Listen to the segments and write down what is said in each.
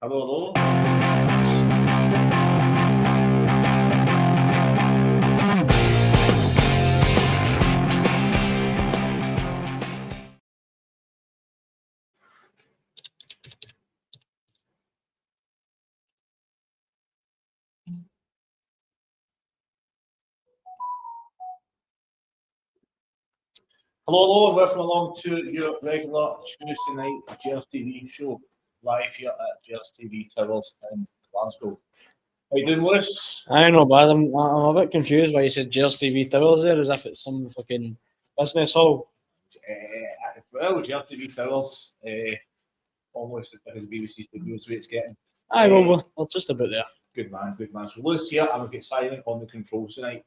Hello. Hello, and welcome along to your regular Tuesday night Gers TV show, live here at Gers TV Towers in Glasgow. How you doing, Lewis? I know, but I'm a bit confused why you said Gers TV Towers there, as if it's some fucking business hall. Well, Gers TV Towers, almost as BBC Studios, way it's getting. Aye, well, we're just about there. Good man. So Lewis here, and we've got Simon on the controls tonight.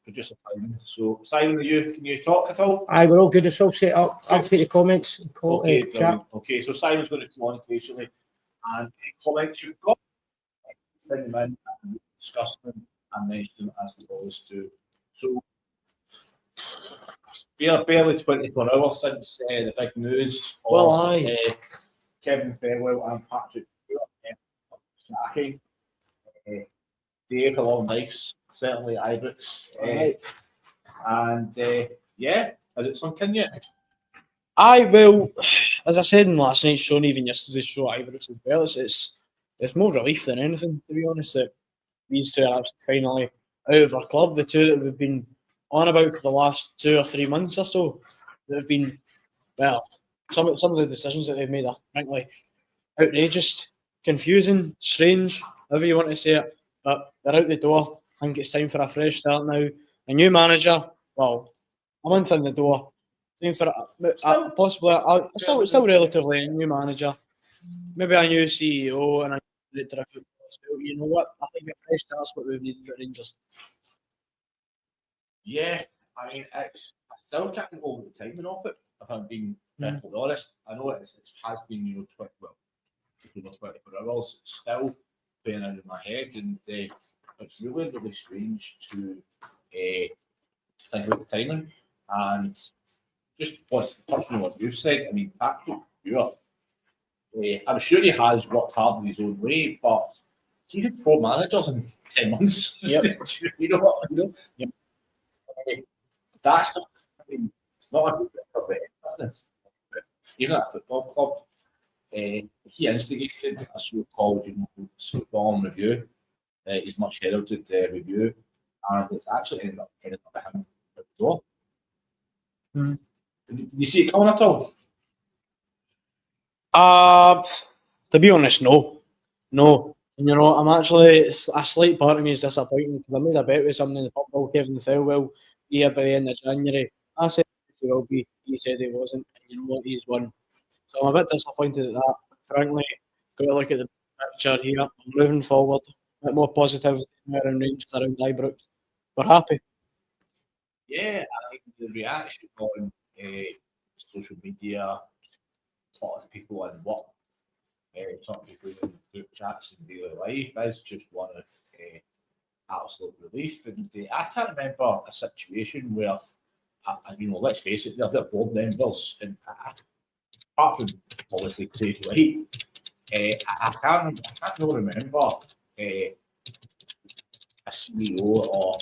Producer Simon. So Simon, can you talk at all? Aye, we're all good. It's all set up. I'll take the comments and call chat. Okay, so Simon's going to come on occasionally, and comments you've got, send them in, and discuss them, and mention them as we always do. So we are barely 24 hours since the big news of Kevin Farewell and Patrick Stewart. Dave along nice, certainly IBROX. And is it sunken yet? Aye, well, as I said in last night's show, and even yesterday's show, IBROX as well, it's more relief than anything, to be honest, that these two are actually finally out of our club. The two that we've been on about for the last 2 or 3 months or so, that have been, well, some of the decisions that they've made are frankly outrageous, confusing, strange, however you want to say it. But they're out the door. I think it's time for a fresh start now. A new manager. Well, a month in the door. Time for possibly still relatively a new manager. Maybe a new CEO and a new director of football. So, you know what? I think a fresh start's what we've needed at Rangers. Yeah, I mean, I still can't go over the timing of it. If I'm being perfectly honest, I know it has been just over 24 hours. It's still playing out in my head, and it's really strange to think about the timing. And just touching on what you said, I mean, Patrick Stewart, I'm sure he has worked hard in his own way, but he's had 4 managers in 10 months. Yep. You know what? Yep. That's it's not a good business. Even at a football club, he instigated a so-called football review, his much heralded review, and it's actually ended up him at the door. Did you see it coming at all? To be honest, no. You know, I'm actually, a slight part of me is disappointed because I made a bet with something in the football, Kevin Farewell, here by the end of January. I said he will be, he said he wasn't, and you know what, he's won. So I'm a bit disappointed at that. Frankly, got to look at the picture here. I'm moving forward, a bit more positive around Rangers, around IBROX. We're happy. Yeah, I think the reaction on social media, talking to people and what talking to people in group chats and daily life is just one of absolute relief. And I can't remember a situation where, let's face it, they're board members, and apart from obviously Craig White, I can't really remember a CEO or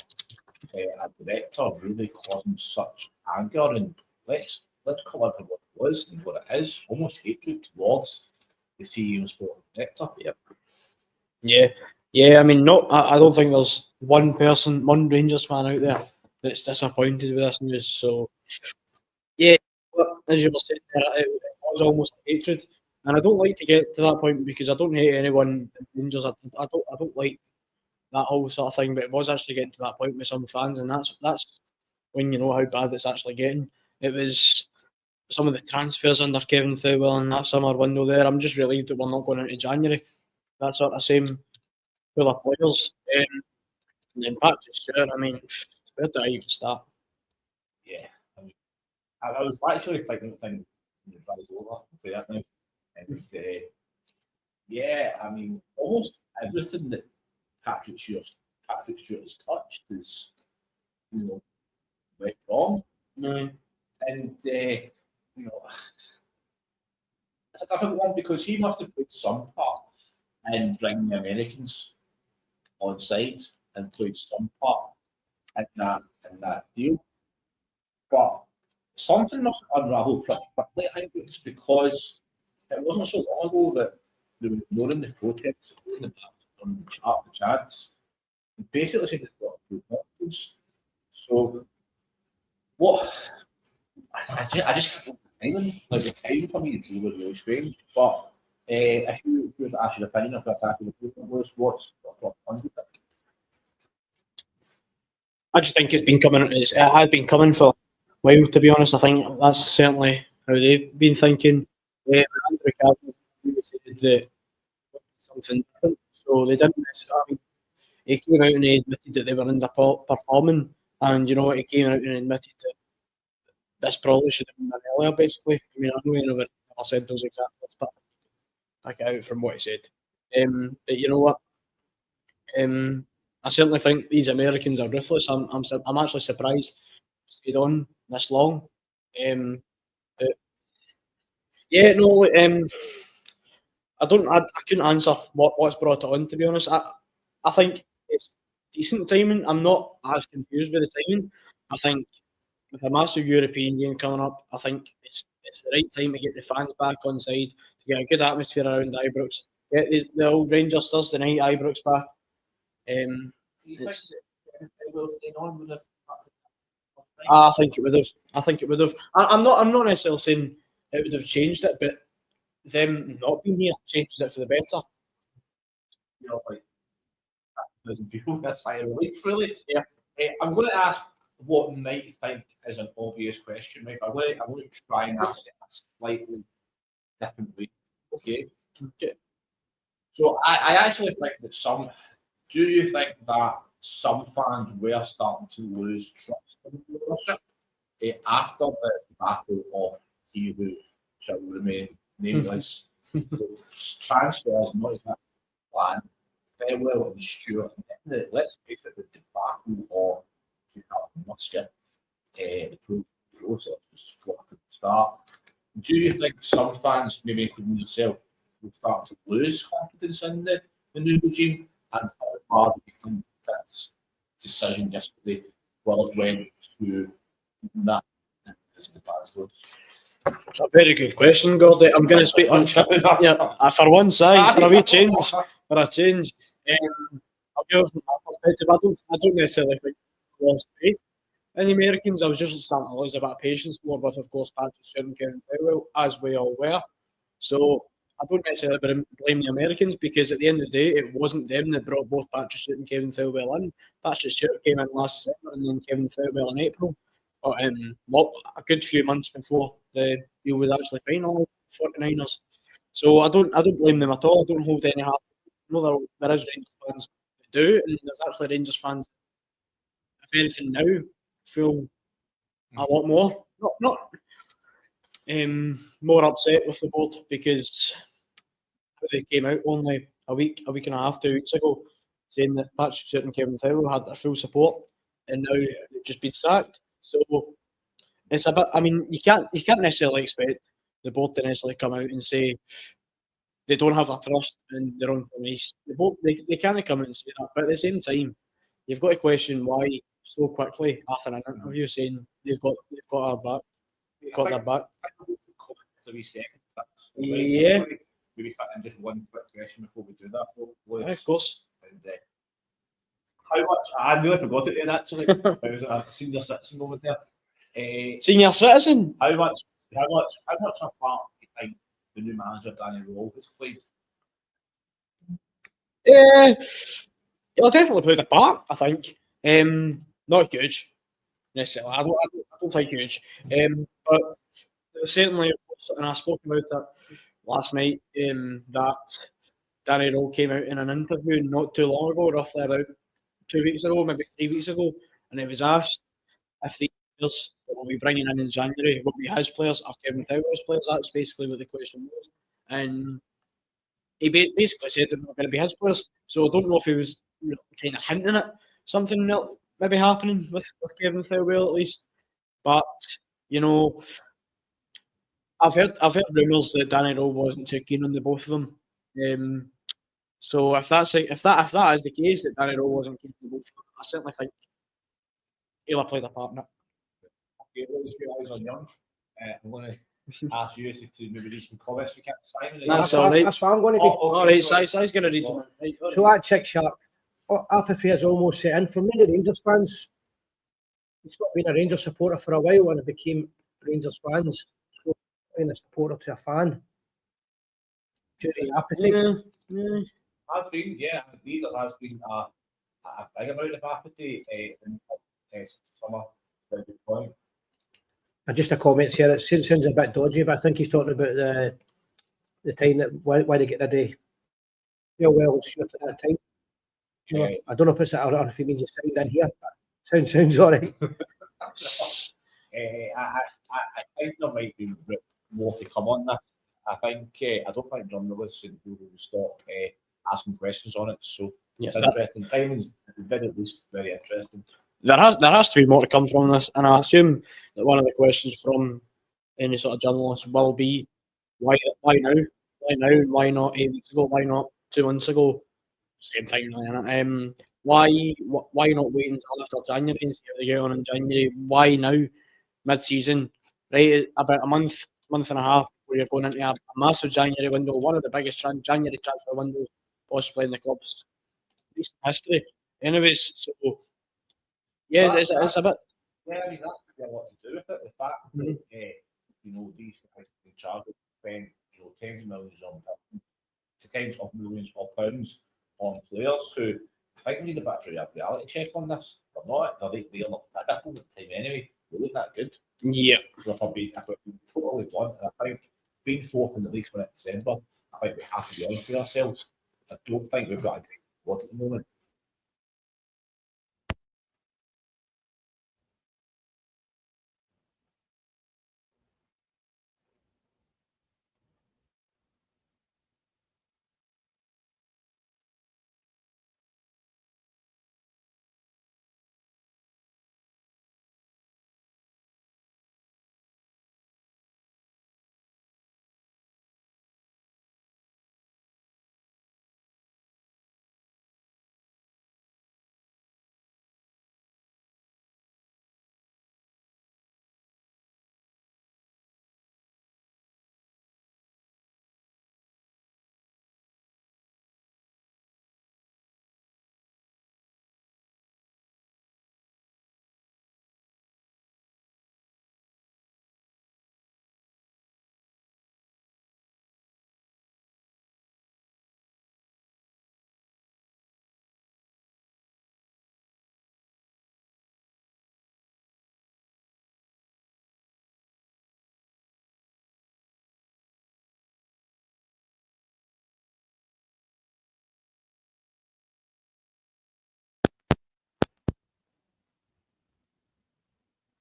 a director really causing such anger. And let's call it what it was and what it is, almost hatred towards the CEO and sporting director. Yep. Yeah. I mean, I don't think there's one Rangers fan out there that's disappointed with this news. So, yeah, as you were saying, it was almost hatred, and I don't like to get to that point because I don't hate anyone in Rangers. I don't like that whole sort of thing, but it was actually getting to that point with some fans, and that's when you know how bad it's actually getting. It was some of the transfers under Kevin Farewell in that summer window there. I'm just relieved that we're not going into January. That sort of same full of players. And then Patrick Stewart, I mean, where do I even start? Yeah, I was actually thinking of things over, say that now. And I mean, almost everything that Patrick Stewart has touched is, went wrong. No. And it's a difficult one because he must have played some part and bring the Americans on side and played some part in that deal. But something must unravel pretty quickly. I think it's because it wasn't so long ago that they were ignoring the protests on the chats, and basically saying they've got through confidence. So what I just can't timing. Like the time for me is really, really strange. But if you were to ask your opinion of the attack of the Portland was, what's what fun you think? I just think it has been coming for a while, to be honest. I think that's certainly how they've been thinking. Andrew Carter said that something different, so they didn't. I mean, he came out and he admitted that they were underperforming, and you know what? He came out and admitted that this probably should have been done earlier. Basically, I mean, I know he never said those exact words, but I get out from what he said. But you know what? I certainly think these Americans are ruthless. I'm actually surprised they stayed on this long. But yeah, no. I couldn't answer what's brought it on. To be honest, I think it's decent timing. I'm not as confused with the timing. I think with a massive European game coming up, I think it's the right time to get the fans back on side, to get a good atmosphere around IBROX. Get the old Rangers Thursday night IBROX back. I think it would have. I think it would have. I'm not necessarily saying it would have changed it, but them not being here changes it for the better. You know, like 1,000 people. That's a relief, really. Yeah. I'm going to ask what you might think is an obvious question, right? I'm going to try and ask it a slightly different way. Okay. So I actually think that some. Do you think that some fans were starting to lose trust in the ownership after the battle of he who shall remain nameless? Transfers, not exactly planned. Farewell and Stewart. And let's face it, the debacle of Muscat, the process was flat at the start. Do you think some fans, maybe including yourself, will start to lose confidence in the new regime? And how far do you think this decision yesterday well went to that as the fans lose? It's a very good question, Gordy. I'm going to speak on for one side, for a wee change. For a change, I'll go from my perspective. I don't necessarily think I lost faith in the Americans. I was just starting to lose a bit of patience more with, of course, Patrick Stewart and Kevin Farewell, as we all were. So I don't necessarily blame the Americans, because at the end of the day, it wasn't them that brought both Patrick Stewart and Kevin Farewell in. Patrick Stewart came in last December and then Kevin Farewell in April. But a good few months before the deal was actually finalised, 49ers. So I don't blame them at all. I don't hold any heart. I know there is Rangers fans that do, and there's actually Rangers fans, if anything now, feel a lot more not more upset with the board, because they came out only a week and a half, 2 weeks ago, saying that Patrick Stewart and Kevin Farewell had their full support, and now they've just been sacked. So it's a bit. I mean, you can't necessarily expect the board to necessarily come out and say they don't have their trust and they're on for race. The board, they can't come out and say that, but at the same time, you've got to question why so quickly after an interview saying they've got our back. Got their back. Yeah. Maybe start in just one quick question before we do that. Yeah, of course. And, how much? I nearly forgot it there actually. I was a senior citizen over there. Senior citizen. How much a part do you think the new manager Danny Rowe has played? He'll definitely played a part, I think. Not huge necessarily. I don't think huge. But certainly, and I spoke about it last night, that Danny Rowe came out in an interview not too long ago, roughly about 2 weeks ago, maybe 3 weeks ago, and he was asked if the players that we'll be bringing in January will be his players or Kevin Farewell's players. That's basically what the question was. And he basically said that they were going to be his players. So I don't know if he was kind of hinting at something maybe happening with Kevin Farewell at least. But, you know, I've heard rumours that Danny Rowe wasn't too keen on the both of them. So if that is the case, that Danny Rowe wasn't capable, I certainly think he'll have played a part in it. Okay, what was your eyes on Young? I'm going to ask you to maybe read some comments. We can't Simon. That's all right. That's what I'm going to do. All right, Si's going to read them. Right, all So right. that chick shark, apathy is almost set in. For many Rangers fans, it's not been a Rangers supporter for a while when it became Rangers fans. So being a supporter to a fan due to apathy. Yeah. Has been, yeah, indeed, there has been a big amount of apathy in summer. Very good point. Just a comment here. It sounds a bit dodgy, but I think he's talking about the time that why they get rid of well shoot at that time. You know, I don't know if it's or if he means it's signed in here. But sounds all right. I think there might be more to come on that. I think I don't think journalists and people will stop asking questions on it. So it's interesting. Timing's at the very least very interesting. There has to be more to come from this, and I assume that one of the questions from any sort of journalist will be why now? Why now? Why not 8 weeks ago? Why not 2 months ago? Same thing, really. Why not wait until after January and see how they get on in January? Why now, mid-season, right? About a month and a half where you're going into a massive January window, one of the biggest January transfer windows possibly in the club's recent history. Anyways, so yeah, it's a bit. Yeah, I mean that's got a lot to do with it. The fact that these guys in charge of spend tens of millions to tens of millions of pounds on players who I think we need a bit of a reality check on this. They're not. They're not at this moment in time anyway. They look that good. Yeah. If I've been totally blunt, and I think being fourth in the league when it's December, I think we have to be honest with ourselves. I don't think we've got a great squad at the moment.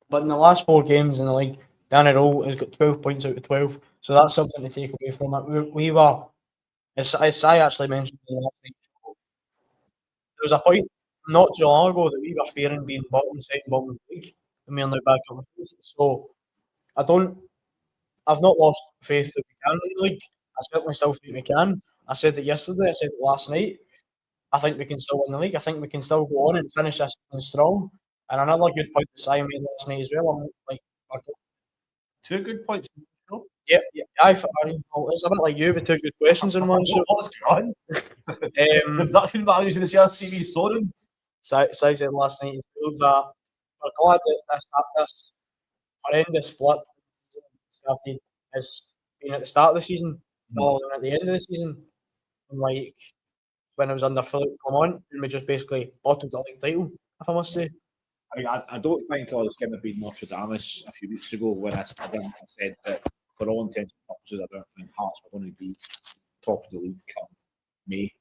But in the last 4 games in the league, Danny Rowe has got 12 points out of 12. So that's something to take away from it. We were, as I actually mentioned in the last night show, there was a point not too long ago that we were fearing being second bottom of the league, and we are now back up with this. So I've not lost faith that we can win the league. I certainly still think we can. I said it yesterday, I said it last night. I think we can still win the league. I think we can still go on and finish this strong. And another good point that Simon made last night as well. I'm like, Two good points. yeah. It's a bit like you with 2 good questions in one show. What's going on? The production values in the CRTV soaring. So I said last night that we're glad that this horrendous split started has been at the start of the season rather than at the end of the season. And like when it was under Philip come on, and we just basically bottled the league title, if I must say. I mean, I don't think I was going to be Nostradamus a few weeks ago when I said that for all intents and purposes, I don't think Hearts were going to be top of the league come May.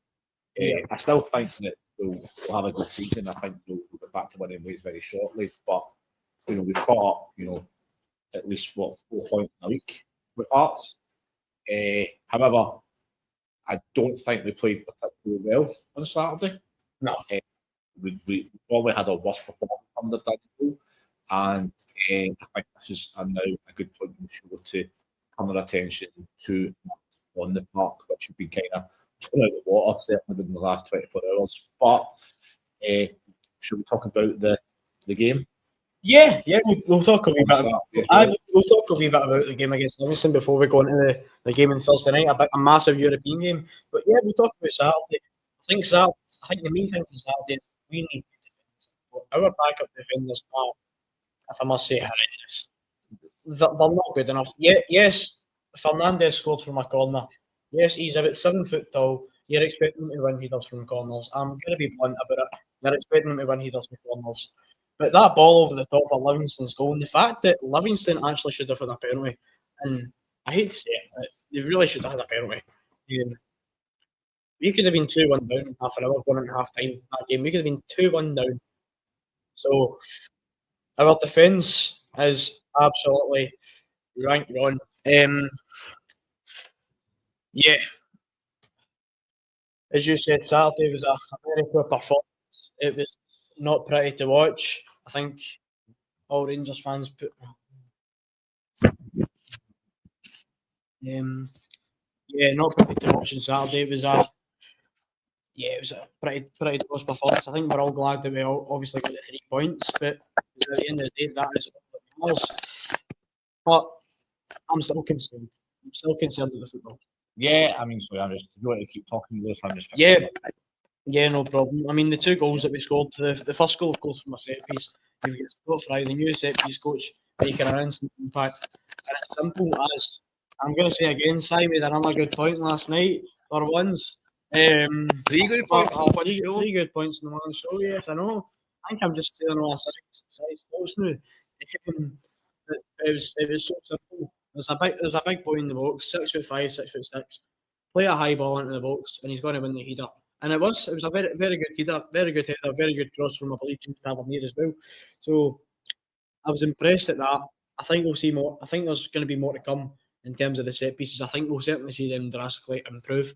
I still think that we'll have a good season. I think we'll get back to winning ways very shortly. But we've caught up, at least 4 points in a week with Hearts. However, I don't think we played particularly well on Saturday. No. We probably had a worse performance under Daniel, and I think this is now a good point in the show to come our attention to on the park, which have been kind of blown out the water, certainly within the last 24 hours. But should we talk about the game? Yeah, we'll talk a wee bit. Yeah. We'll talk a wee bit about the game against Livingston before we go into the game on Thursday night, a massive European game. But yeah, we'll talk about Saturday. I think the main thing for Saturday is we need our backup defenders are, if I must say, horrendous. They're not good enough. Yeah, yes, Fernandez scored from a corner. Yes, he's about 7 foot tall. You're expecting him to win headers from corners. I'm going to be blunt about it. You're expecting him to win headers from corners. But that ball over the top for Livingston's goal, and the fact that Livingston actually should have had a penalty, and I hate to say it, they really should have had a penalty. We could have been 2-1 down in half an hour going into half time that game. We could have been 2-1 down. So our defence is absolutely rank on. Yeah. As you said, Saturday was a very poor performance. It was not pretty to watch. I think all Rangers fans put. Not pretty to watch on Saturday. It was a pretty close performance. I think we're all glad that we all obviously got the 3 points, but at the end of the day, that is all that matters. But I'm still concerned. I'm still concerned with the football. Yeah, I mean, sorry, I'm just, you want to keep talking, Lewis? I'm just. Yeah, no problem. I mean, the 2 goals that we scored, the first goal, of course, from a set piece. You've got Scott Fry, the new set piece coach, making an instant impact. And it's simple as, I'm going to say again, Si made another good point last night, for once. 3 good points. Three good points in the one show, yes, I know. I think I'm just saying all sides sports now. It was so simple. There's a big boy in the box, 6'5", 6'6". Play a high ball into the box, and he's going to win the header. And it was a very, very good header, very good header, very good cross from, I believe, James Tavernier as well. So I was impressed at that. I think we'll see more. I think there's going to be more to come in terms of the set pieces. I think we'll certainly see them drastically improve.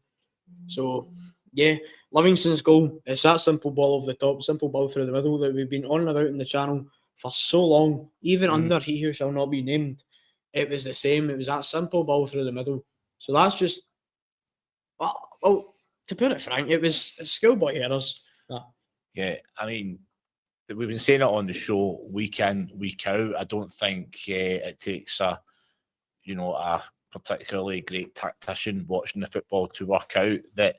So, yeah, Livingston's goal, it's that simple ball over the top, simple ball through the middle that we've been on and about in the channel for so long, even under He Who Shall Not Be Named. It was the same. It was that simple ball through the middle. So that's just, well, to put it frank, it was schoolboy errors. Yeah, I mean, we've been saying it on the show week in, week out. I don't think it takes a particularly great tactician watching the football to work out that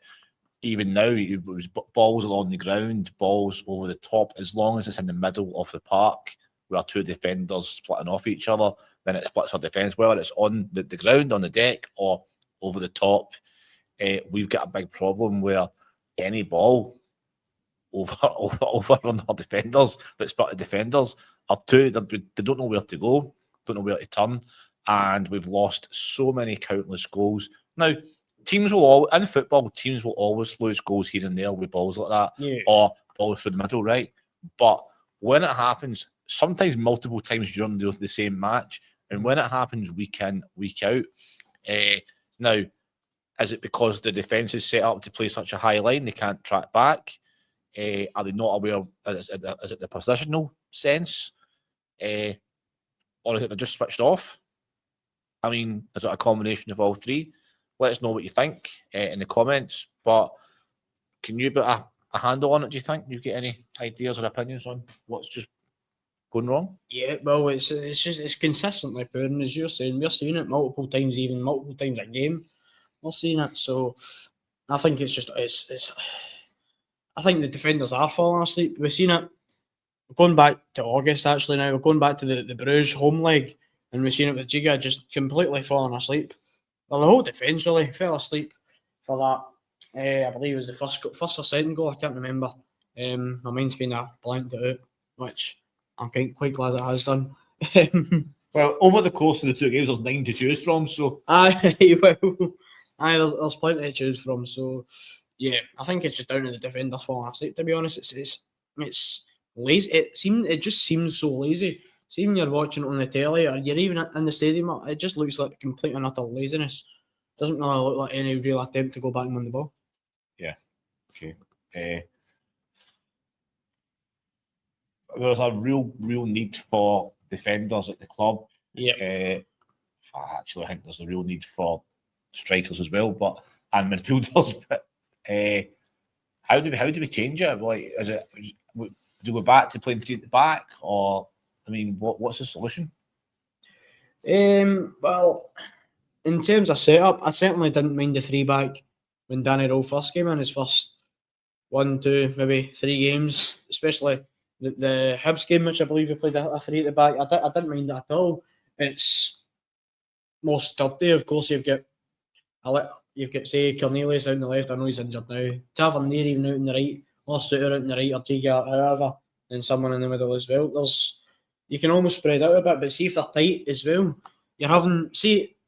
even now it was balls along the ground, balls over the top, as long as it's in the middle of the park where 2 defenders splitting off each other, then it splits our defence, whether it's on the ground, on the deck, or over the top. We've got a big problem where any ball over on our defenders that split the defenders are they don't know where to go, don't know where to turn, and we've lost so many countless goals. Now, teams will always lose goals here and there with balls like that, or balls through the middle, right? But when it happens, sometimes multiple times during the same match, and when it happens week in, week out, now, is it because the defence is set up to play such a high line they can't track back? Are they not aware? Is it the positional sense? Or is it they're just switched off? I mean, is it a combination of all 3? Let us know what you think in the comments. But can you put a handle on it, do you think? You get any ideas or opinions on what's just going wrong? Yeah, well, it's consistently poor, and as you're saying, we're seeing it multiple times a game. We're seeing it, so I think it's I think the defenders are falling asleep. We've seen it going back to August, actually. Now we're going back to the Bruges home leg, and we've seen it with Giga just completely falling asleep. Well, the whole defence really fell asleep for that. I believe it was the first or second goal. I can't remember. My mind's kind of blanked it out, which I'm quite glad it has done. Well, over the course of the 2 games, there's 9 to choose from. So, there's plenty to choose from. So, yeah, I think it's just down to the defenders falling asleep. To be honest, it's lazy. It just seems so lazy. See when you're watching it on the telly or you're even in the stadium, it just looks like complete and utter laziness. Doesn't really look like any real attempt to go back and win the ball. Yeah. Okay. There's a real need for defenders at the club. Yeah. Actually, I think there's a real need for strikers as well, but and midfielders. But how do we change it? Like, is it do we go back to playing 3 at the back, or I mean, what's the solution? Well, in terms of setup, I certainly didn't mind the 3 back when Danny Rowe first came in his first 1, 2, maybe 3 games, especially the Hibs game, which I believe we played a 3 at the back. I didn't mind that at all. It's more sturdy. Of course, you've got say Cornelius out on the left. I know he's injured now. Tavernier even out on the right, or Suter out on the right, or Giga, however, and someone in the middle as well. You can almost spread out a bit, but see if they're tight as well. You're having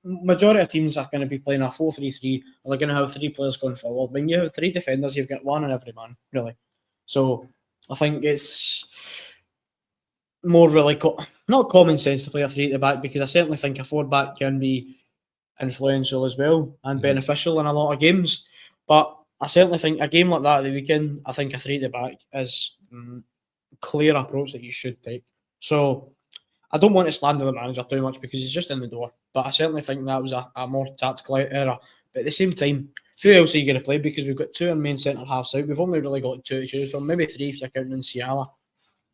majority of teams are going to be playing a 4-3-3, or they're going to have 3 players going forward. When you have 3 defenders, you've got 1 in every man, really. So I think it's more really not common sense to play a 3 at the back, because I certainly think a 4 back can be influential as well and beneficial in a lot of games. But I certainly think a game like that at the weekend, I think a 3 at the back is a clear approach that you should take. So I don't want to slander the manager too much because he's just in the door, but I certainly think that was a more tactical error. But at the same time, who else are you going to play? Because we've got 2 main centre halves out. We've only really got 2 to choose from, maybe 3 if you're counting in Ciala.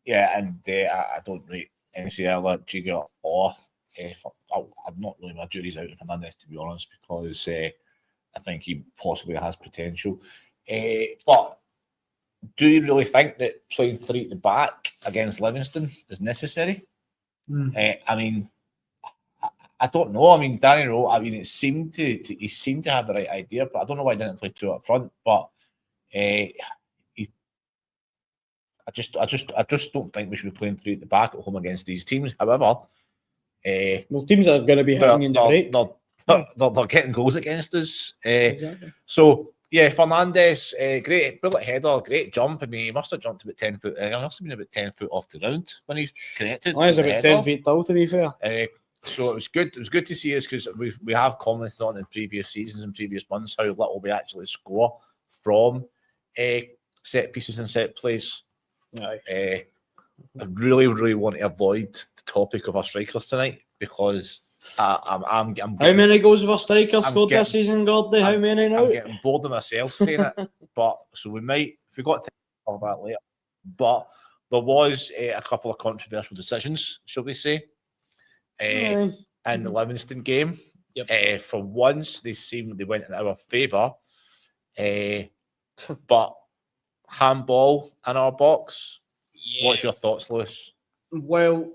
Yeah, and I don't rate any Ciala, Giga, or I'm not really my jury's out on Fernandes, to be honest, because I think he possibly has potential. But do you really think that playing 3 at the back against Livingston is necessary? I mean, I don't know. I mean, Danny Rowe, I mean, he seemed to have the right idea, but I don't know why he didn't play 2 up front. But I just don't think we should be playing 3 at the back at home against these teams. However, teams are going to be hitting in the break. They're getting goals against us. Exactly. So yeah, Fernandes, great bullet header, great jump. I mean, he must have jumped about 10 foot. He must have been about 10 foot off the ground when he connected. He's about 10 feet tall, to be fair. So it was good. It was good to see us, because we have commented on in previous seasons and previous months how little we actually score from set pieces and set plays. I really, really want to avoid the topic of our strikers tonight, because I'm getting, how many goals have our strikers scored this season, Gordy? How many now? I'm getting bored of myself saying it, but so we might, if we got to talk about that later. But there was a couple of controversial decisions, shall we say, in the Livingston game. Yep. For once, they went in our favour, but handball in our box. Yeah. What's your thoughts, Lewis? Well,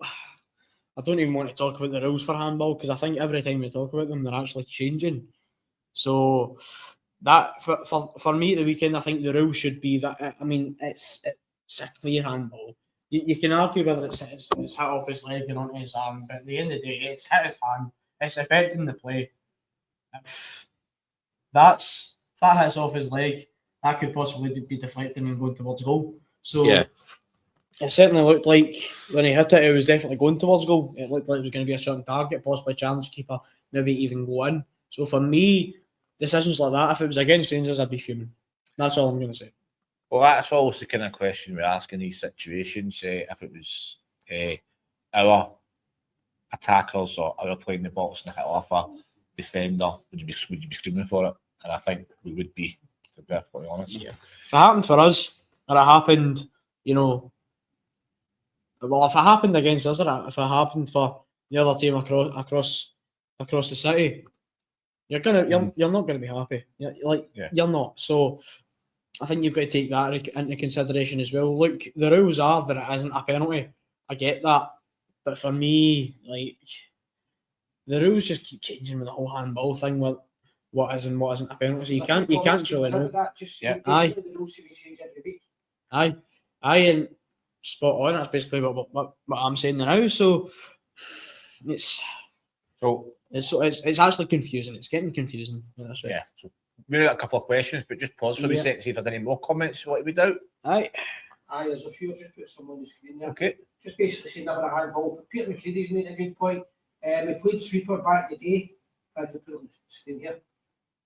I don't even want to talk about the rules for handball, because I think every time we talk about them, they're actually changing. So that for me at the weekend, I think the rule should be that, I mean, it's a clear handball. You can argue whether it's hit off his leg and onto his arm, but at the end of the day, it's hit his hand. It's affecting the play. If that hits off his leg, that could possibly be deflecting and going towards goal. So yeah. It certainly looked like when he hit it, it was definitely going towards goal. It looked like it was going to be a shot on target, possibly challenge keeper, maybe even go in. So for me, decisions like that, if it was against Rangers, I'd be fuming. That's all I'm going to say. Well, that's always the kind of question we ask in these situations. If it was our attackers or our playing the box and hit off a defender, would you be screaming for it? And I think we would be, to be perfectly honest. Yeah. If it happened for us, or it happened, well, if it happened against us, or if it happened for the other team across the city, you're not gonna be happy. You're not. So I think you've got to take that into consideration as well. Look, the rules are that it isn't a penalty. I get that, but for me, the rules just keep changing with the whole handball thing. With what is and what isn't a penalty, you can't really know. Aye, and spot on. That's basically what I'm saying now. So it's actually confusing. It's getting confusing. That's right. Yeah. So we got a couple of questions, but just pause for a second to see if there's any more comments you want to read out. Aye, there's a few. I've just put some on the screen there. Okay. Just basically saying never a handball. But Peter McCready's made a good point. We played sweeper back in the day. I had to put on the screen here.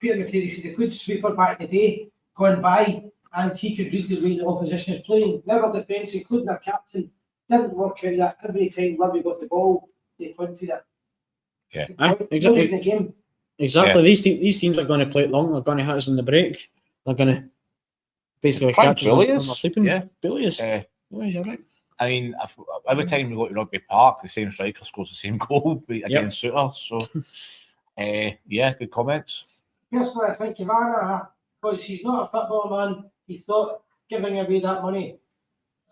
Peter McCready said they played sweeper back in the day, gone by, and he could read the way the opposition is playing. Never defence, including our captain, didn't work out that every time Livy got the ball, they pointed it. Yeah, exactly. The game. Exactly. These teams are going to play it long. They're going to hit us in the break. They're going to basically Try and catch us when bully we're us. sleeping. Yeah. Bully us. Uh, Yeah, you're right. I mean, every time we go to Rugby Park, the same striker scores the same goal against Suter. So, yeah, good comments. Personally, I think Ivana, because he's not a football man, he thought giving away that money,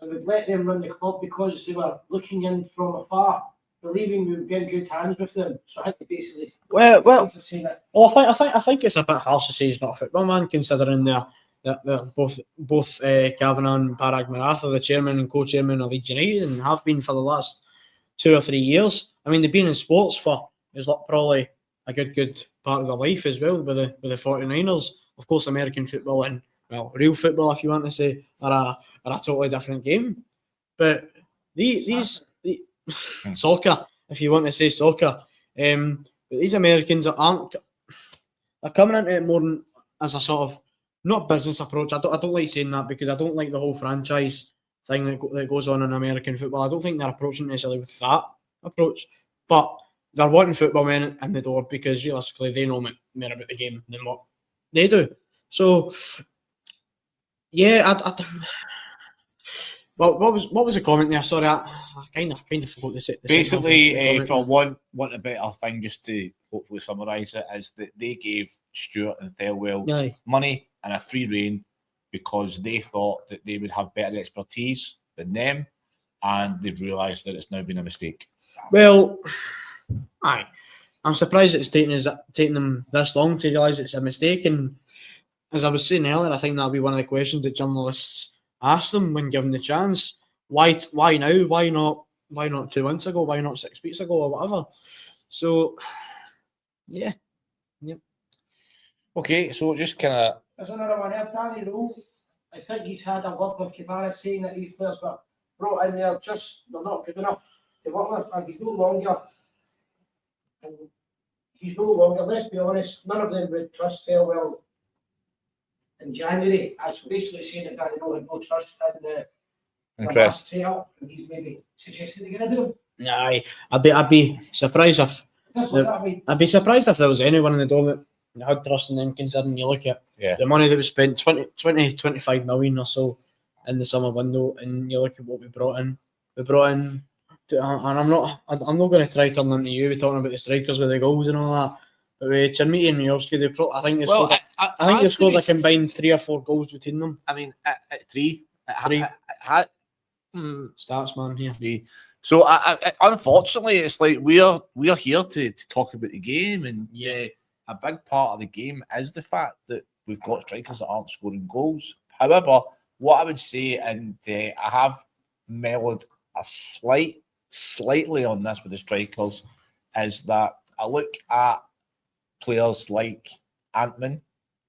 I would let them run the club because they were looking in from afar, believing we would be in good hands with them. So I had to basically Well, to say that. Well, I think it's a bit harsh to say he's not a football man, considering they're both Kavanagh and Parag Maratha, the chairman and co-chairman of Leeds United, and have been for the last 2 or 3 years. I mean, they've been in sports for probably a good part of their life as well, with the 49ers. Of course, American football and real football, if you want to say, are a totally different game. But these soccer, if you want to say soccer, but these Americans are coming into it more as a sort of not business approach. I don't like saying that, because I don't like the whole franchise thing that goes on in American football. I don't think they're approaching necessarily with that approach, but they're wanting football men in the door because realistically they know more about the game than what they do. So yeah, well, what was the comment there? Sorry, I kind of forgot to say. Basically, for want a better thing, just to hopefully summarise it, is that they gave Stewart and Thelwell money and a free rein because they thought that they would have better expertise than them, and they've realised that it's now been a mistake. Well, I'm surprised it's taken them this long to realise it's a mistake. And as I was saying earlier, I think that'll be one of the questions that journalists ask them when given the chance. Why now? Why not 2 months ago? Why not 6 weeks ago or whatever? So, yeah. Yep. Okay, so just kind of... There's another one here, Danny Rowe. I think he's had a word with Kavara saying that these players were brought in there they're not good enough to work with, and he's no longer, let's be honest, none of them would trust Thelwell in January. I was basically saying that Danny Rowe had no trust in the last setup, and he's maybe suggesting to get rid of him. Nah, I'd be surprised if I'd be surprised if there was anyone in the door that had trust in them, considering you look at the money that was spent, 25 million or so in the summer window, and you look at what we brought in. And I'm not going to try to turn into you. We're talking about the strikers with the goals and all that. But with Chermiti and Majowski, I think they scored a combined 3 or 4 goals between them. I mean, at 3. Stats man here. 3. So unfortunately, it's like we are here to talk about the game, and a big part of the game is the fact that we've got strikers that aren't scoring goals. However, what I would say, and I have mellowed a slightly on this with the strikers, is that I look at players like Antman,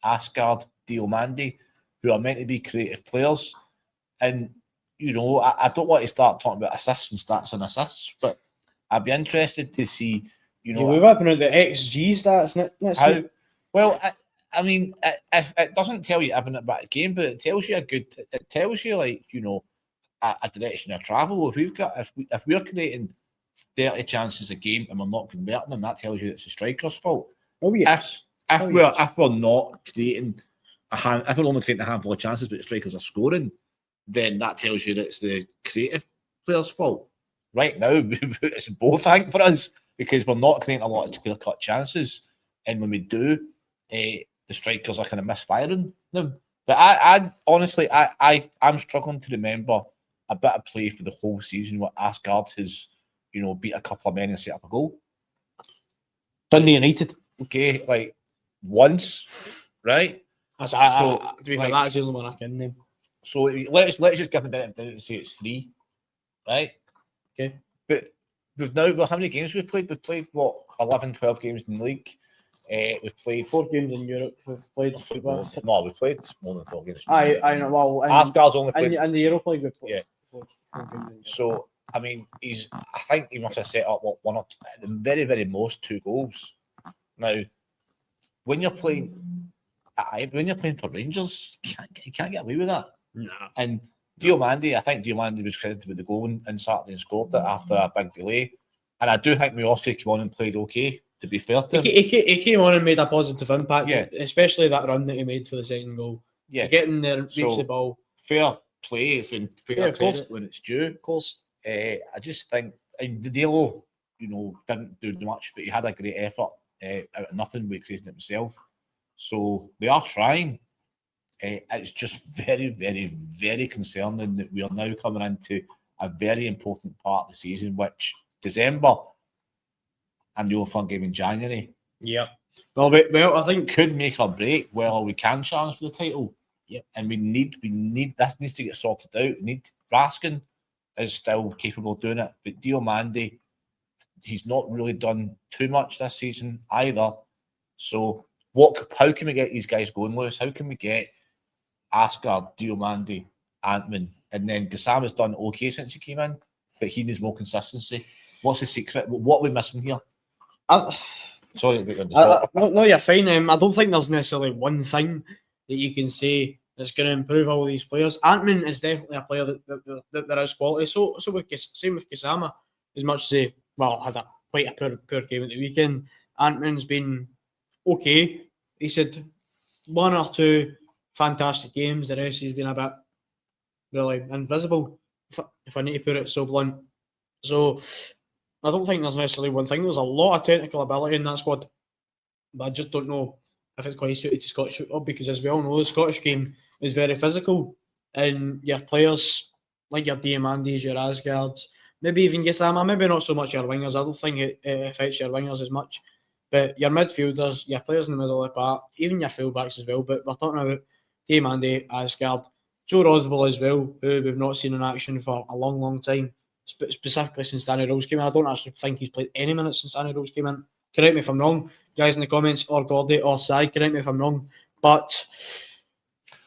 Asgard, Diomande, who are meant to be creative players, and I don't want to start talking about assists and stats and assists, but I'd be interested to see, we're whipping out the XG stats next week. Well, I mean, if it doesn't tell you everything about a game, but it tells you it tells you a direction of travel. If we're creating 30 chances a game and we're not converting them, that tells you it's the striker's fault. Oh yes. If we're not creating if we're only creating a handful of chances, but the strikers are scoring, then that tells you that it's the creative player's fault. Right now, it's both, I think, for us, because we're not creating a lot of clear-cut chances, and when we do, the strikers are kind of misfiring them. But I honestly, I'm struggling to remember a bit of play for the whole season where Asgard has, beat a couple of men and set up a goal. Dundee United. Okay, like once, right? To be fair, that's the only one I can name. So let's just give them a bit of and say it's 3, right? Okay. But how many games we've played? We've played 11, 12 games in the league. We've played 4 games in Europe. We've played. No, we've played more than 4 games. I know. Well, Asgard's only played in the Europa League. We've played 4 games. So I mean, I think he must have set up one or at the very, very most 2 goals. Now, when you're playing for Rangers, you can't get away with that. No. And Diomande, I think Diomande was credited with the goal on Saturday and scored it after a big delay. And I do think Majowski came on and played okay, To be fair to him, He came on and made a positive impact, Yeah. especially that run that he made for the second goal. yeah, To get in there, reach So- the ball. fair play and fair Yeah, of course. credit when it's due. Of course. I just think the Delo, didn't do much, but he had a great effort out of nothing with creating it himself. So they are trying. It's just very, very, very concerning that we are now coming into a very important part of the season, which December and the Overfund game in January Yeah. Well, I think could make or break whether we can challenge for the title. Yeah. And we need this needs to get sorted out. Raskin is still capable of doing it, but Diomande, he's not really done too much this season either. So how can we get these guys going, Lewis? How can we get Asgard, Diomande, Antman, and then Gassama's done okay since he came in, but he needs more consistency. What's the secret? What are we missing here? Sorry to put you on the spot. no, you're fine. I don't think there's necessarily one thing that you can say that's going to improve all these players. Antman is definitely a player that there is quality. So same with Gassama. As much as he had quite a poor game at the weekend, Antman's been okay. He said one or two fantastic games. The rest he's been a bit really invisible, if I need to put it so blunt. So I don't think there's necessarily one thing. There's a lot of technical ability in that squad, but I just don't know if it's quite suited to Scottish football, because as we all know, the Scottish game is very physical, and your players like your Diamandes, your Asgards, maybe even Gassama, maybe not so much your wingers. I don't think it affects your wingers as much, but your midfielders, your players in the middle of the park, even your fullbacks as well. But we're talking about Diamande, Asgard, Joe Rothwell as well, who we've not seen in action for a long, long time, specifically since Danny Rose came in. I don't actually think he's played any minutes since Danny Rose came in. Correct me if I'm wrong, guys in the comments, or Gordy or Sai, correct me if I'm wrong. But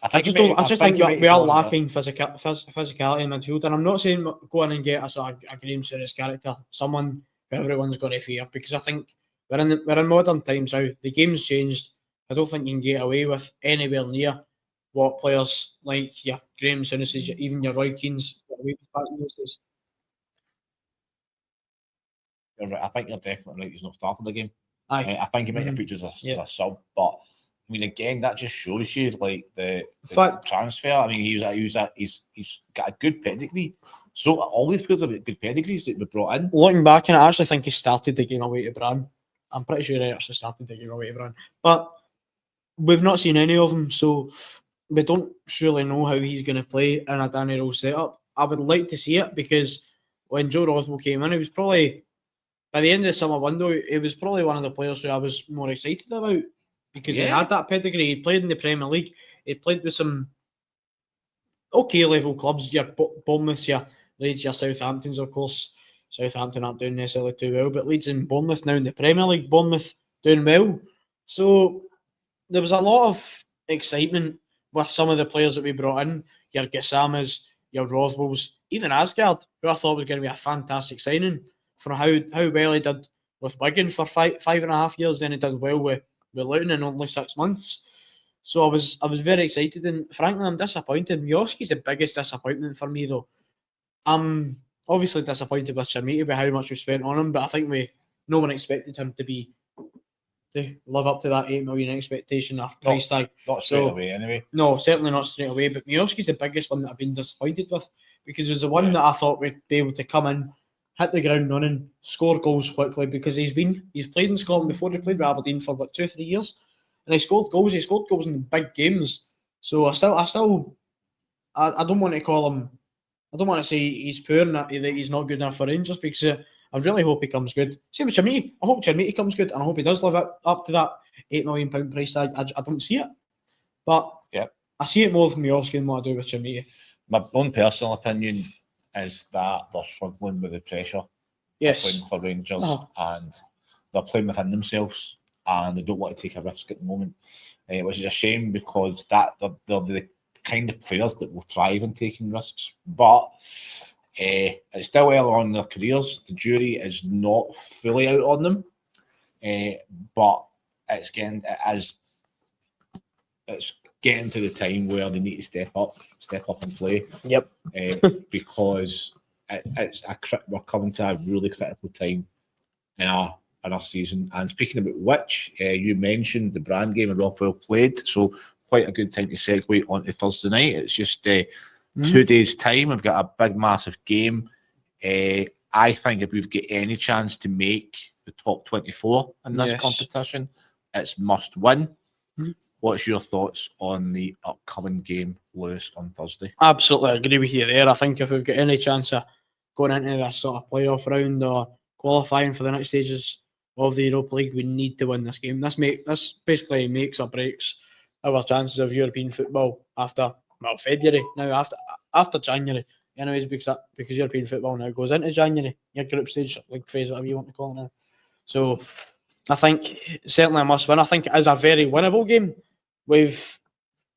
I just think we are lacking physicality in midfield. And I'm not saying go in and get a Graham Souness character, someone who everyone's got to fear, because I think we're in modern times now. The game's changed. I don't think you can get away with anywhere near what players like your Graham Souness, even your Roy Keane's got away with back in those days. You're right. I think you're definitely right. He's not starting the game. Aye. I think he might have put as a sub, but I mean, again, that just shows you like the transfer. I mean, he's got a good pedigree. So all these players have got good pedigrees that were brought in. Looking back, and I actually think he started the game away to Bran. I'm pretty sure he actually started the game away to Bran, but we've not seen any of them, so we don't surely know how he's going to play in a Danny Rose setup. I would like to see it, because when Joe Rothwell came in, he was probably, by the end of the summer window, he was probably one of the players who I was more excited about, because he had that pedigree. He played in the Premier League. He played with some okay level clubs, your Bournemouth, your Leeds, your Southamptons, of course. Southampton aren't doing necessarily too well, but Leeds and Bournemouth now in the Premier League, Bournemouth doing well. So there was a lot of excitement with some of the players that we brought in, your Gassamas, your Rothwells, even Asgard, who I thought was going to be a fantastic signing for how well he did with Wigan for 5.5 years. Then he did well with Luton in only 6 months. So I was very excited, and frankly, I'm disappointed. Miovski's the biggest disappointment for me, though. I'm obviously disappointed with Chermiti by how much we spent on him, but I think no one expected him to live up to that 8 million expectation or price tag. Not straight away, anyway. No, certainly not straight away. But Miovski's the biggest one that I've been disappointed with, because it was the one that I thought would be able to come in, hit the ground running, score goals quickly, because he's played in Scotland before. He played with Aberdeen for 2-3 years, and he scored goals. He scored goals in big games. So I don't want to call him. I don't want to say he's poor and that he's not good enough for Rangers, because I really hope he comes good. Same with Chermiti. I hope Chermiti comes good, and I hope he does live up to that £8 million price tag. I don't see it, but I see it more with Miovski than what I do with Chermiti. My own personal opinion is that they're struggling with the pressure. Yes. They're playing for Rangers, and they're playing within themselves, and they don't want to take a risk at the moment, which is a shame, because they're the kind of players that will thrive in taking risks. But it's still early on in their careers. The jury is not fully out on them, but it's getting to the time where they need to step up and play. Yep. Because we're coming to a really critical time in in our season. And speaking about which, you mentioned the Brand game and Rothwell played, so quite a good time to segue onto Thursday night. It's just 2 days' time. We've got a big, massive game. I think if we've got any chance to make the top 24 in this competition, it's must win. What's your thoughts on the upcoming game, Lewis, on Thursday? Absolutely agree with you there. I think if we've got any chance of going into this sort of playoff round or qualifying for the next stages of the Europa League, we need to win this game. This basically makes or breaks our chances of European football after February. Now after January, anyways, because European football now goes into January, your group stage, league phase, whatever you want to call it now. So I think certainly a must win. I think it is a very winnable game. We've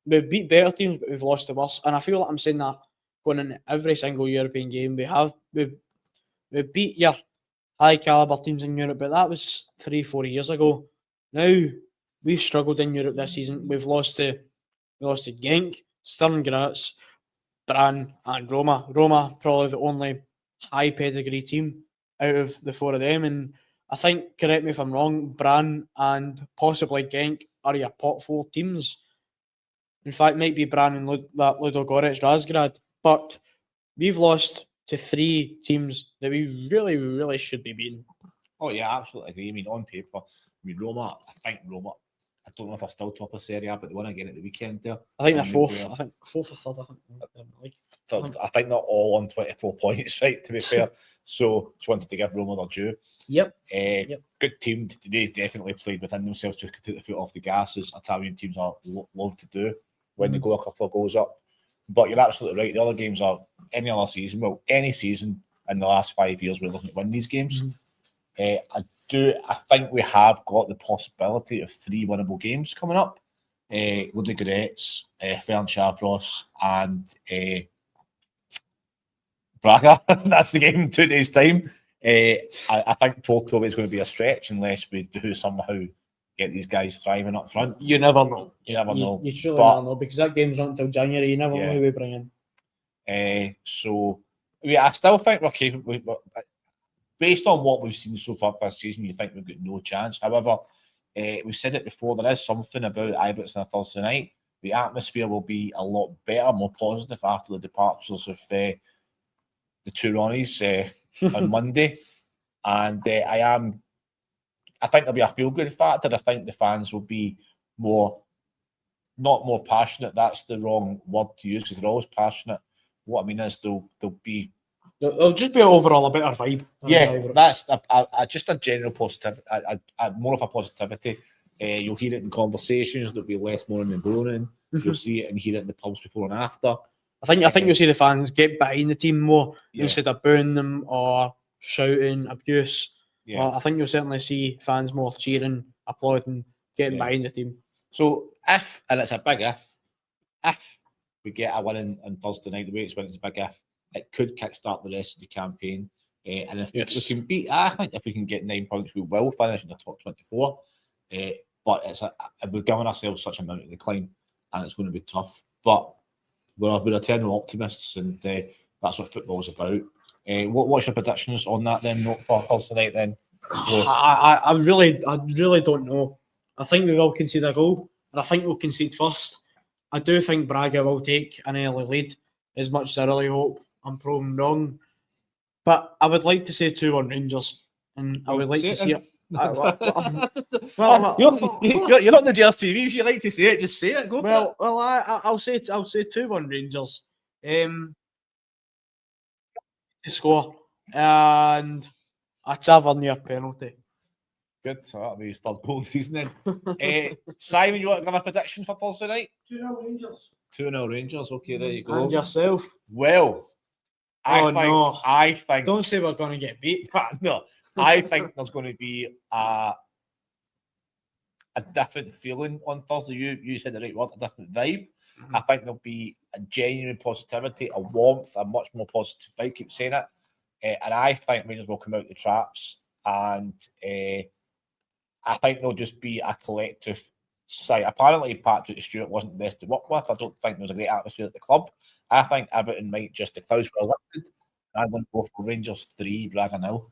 beat better teams, but we've lost the worst. And I feel like I'm saying that going into every single European game. We've beat your high caliber teams in Europe, but that was 3-4 years ago. Now we've struggled in Europe this season. We lost to Genk, Sturm Graz, Brann, and Roma. Roma probably the only high pedigree team out of the 4 of them. And I think, correct me if I'm wrong, Brann and possibly Genk are your pot 4 teams. In fact, might be Brann and Ludogorets Razgrad. But we've lost to 3 teams that we really, really should be beating. Oh, yeah, absolutely agree. I mean, on paper, Roma, I don't know if I still top of Serie A, but they won again at the weekend there. I think they're 4th. I think 4th or 3rd. I think they're all on 24 points, right, to be fair. So just wanted to give Roma their due. Yep. Good team. They definitely played within themselves, just to take the foot off the gas, as Italian teams are love to do when they go a couple of goals up. But you're absolutely right. The other games are any season in the last 5 years, we're looking at winning these games. I think we have got the possibility of 3 winnable games coming up. Ludogorets, Ferencváros, and Braga. That's the game in 2 days' time. I think Porto is going to be a stretch unless we do somehow get these guys thriving up front. You never know. You never know. You truly never know, because that game's not until January. You never know who we bring in. I still think we're capable. Based on what we've seen so far this season, you think we've got no chance. However, we've said it before, there is something about IBROX on a Thursday night. The atmosphere will be a lot better, more positive after the departures of the 2 Ronnies on Monday. And I think there'll be a feel-good factor. I think the fans will be not more passionate. That's the wrong word to use, because they're always passionate. What I mean is they'll It'll just be overall a better vibe. Yeah, that's just a general positivity, more of a positivity. You'll hear it in conversations. There'll be less moaning and groaning. You'll see it and hear it in the pubs before and after. I think you'll see the fans get behind the team more instead of booing them or shouting abuse. Yeah. I think you'll certainly see fans more cheering, applauding, getting behind the team. So and it's a big if we get a win on Thursday night, the way it's when it's a big if, it could kickstart the rest of the campaign. And if we can I think if we can get 9 points, we will finish in the top 24. But we're giving ourselves such a mountain to climb, and it's going to be tough. But we're eternal optimists, and that's what football's about. What's your predictions on that then, note for Thursday night then? I really don't know. I think we will concede a goal, and I think we'll concede first. I do think Braga will take an early lead, as much as I really hope I'm proven wrong. But I would like to say 2-1 Rangers, and I would like to see it. You're not the Gers TV. If you like to say it, just say it. Go. I'll say 2-1 Rangers. To score and a Tavernier penalty. Good. So that'll be his 3rd goal of the season then. Simon, you want to give a prediction for Thursday night? 2-0 Rangers. 2-0 Rangers. Okay, there you go. And yourself? Well, I think. Don't say we're going to get beat. No, I think there's going to be a different feeling on Thursday. You said the right word, a different vibe. Mm-hmm. I think there'll be a genuine positivity, a warmth, a much more positive vibe. Keep saying it. And I think Rangers will come out the traps, and I think there'll just be a collective side. Apparently, Patrick Stewart wasn't the best to work with. I don't think there was a great atmosphere at the club. I think everything might just, the clouds were lifted. I'm going to go for Rangers 3, Braga 0.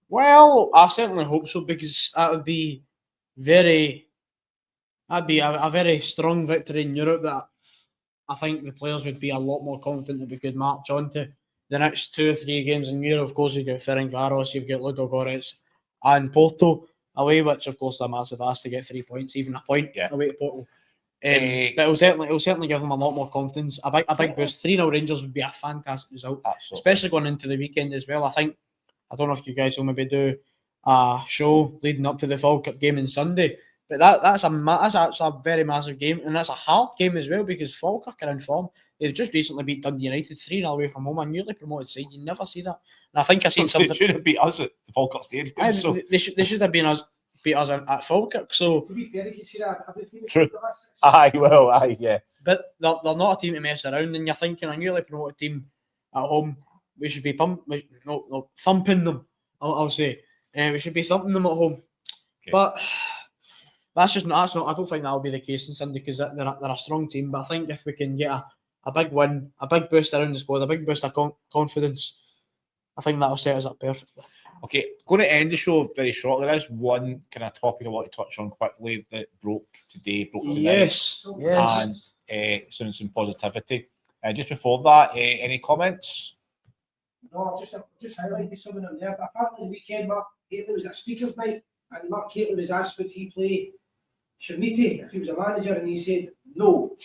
Well, I certainly hope so, because that would be that'd be a very strong victory in Europe that I think the players would be a lot more confident that we could march on to the next 2 or 3 games in Europe. Of course, you've got Ferencváros, you've got Ludogorets and Porto away, which of course are massive ask to get 3 points, even a point away to Porto. But it'll certainly give them a lot more confidence. A big boost. 3-0 Rangers would be a fantastic result, especially going into the weekend as well. I don't know if you guys will maybe do a show leading up to the Falkirk game on Sunday, but that's a very massive game, and that's a hard game as well, because Falkirk are in form. They've just recently beat Dundee United 3-0 away from home, a newly promoted side. You never see that. And I think I seen something. They should have beat us at the Falkirk Stadium. So. They should have beat us at Falkirk. So To be fair, you can see that every team. True. Yeah. But they're not a team to mess around, and you're thinking a newly promoted team at home, we should be thumping them. I'll say we should be thumping them at home. Okay. But that's not. I don't think that'll be the case on Sunday, because they're a strong team. But I think if we can get a big win, a big boost around the squad, a big boost of confidence, I think that'll set us up perfectly. Okay, going to end the show very shortly. There is one kind of topic I want to touch on quickly that broke tonight. Yes. And some positivity. Just before that, any comments? No, just highlighting some of them there. But apparently the weekend, Mark Catley was at speakers night, and Mark Catley was asked would he play Shamiti if he was a manager, and he said no.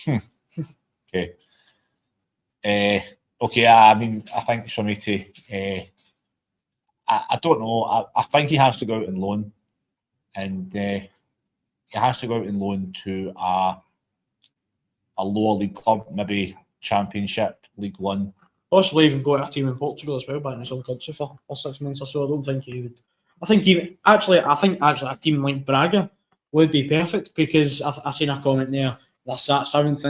Okay. Okay, I mean, I think Shamiti, I don't know. I think he has to go out on loan, and he has to go out on loan to a lower league club, maybe Championship, League One. Possibly even go to a team in Portugal as well, back in his own country for 6 months or so. I don't think he would. I think a team like Braga would be perfect, because I seen a comment there. They're sat 7th